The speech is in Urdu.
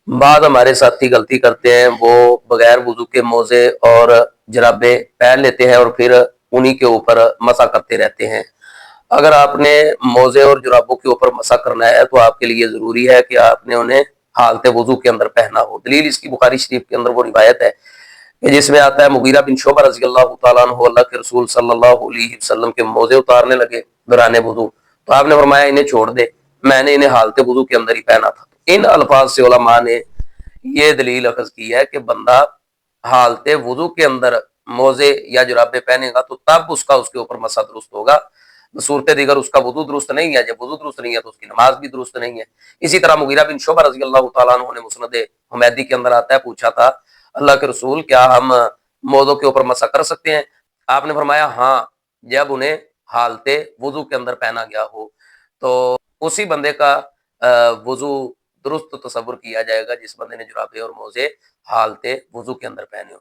بعض ہمارے ساتھی غلطی کرتے ہیں، وہ بغیر وضو کے موزے اور جرابے پہن لیتے ہیں اور پھر انہی کے اوپر مسح کرتے رہتے ہیں۔ اگر آپ نے موزے اور جرابوں کے اوپر مسح کرنا ہے تو آپ کے لیے ضروری ہے کہ آپ نے انہیں حالت وضو کے اندر پہنا ہو۔ دلیل اس کی بخاری شریف کے اندر وہ روایت ہے کہ جس میں آتا ہے مغیرہ بن شعبہ رضی اللہ تعالیٰ عنہ اللہ کے رسول صلی اللہ علیہ وسلم کے موزے اتارنے لگے دوران وضو، تو آپ نے فرمایا انہیں چھوڑ دے، میں نے انہیں حالت وضو کے اندر ہی پہنا تھا۔ ان الفاظ سے علماء نے یہ دلیل اخذ کی ہے کہ بندہ حالت وضو کے اندر موزے یا جرابے پہنے گا تو تب اس کے اوپر مسح درست ہوگا، صورت دیگر اس کا وضو درست نہیں ہے، جب وضو درست نہیں ہے تو اس کی نماز بھی درست نہیں ہے۔ اسی طرح مغیرہ بن شعبہ رضی اللہ تعالیٰ عنہ نے مسند حمیدی کے اندر آتا ہے، پوچھا تھا اللہ کے رسول کیا ہم موضوع کے اوپر مسح کر سکتے ہیں؟ آپ نے فرمایا ہاں، جب انہیں حالت وضو کے اندر پہنا گیا ہو، تو اسی بندے کا وضو درست تصور کیا جائے گا جس بندے نے جرابے اور موزے حالت وضو کے اندر پہنے ہو۔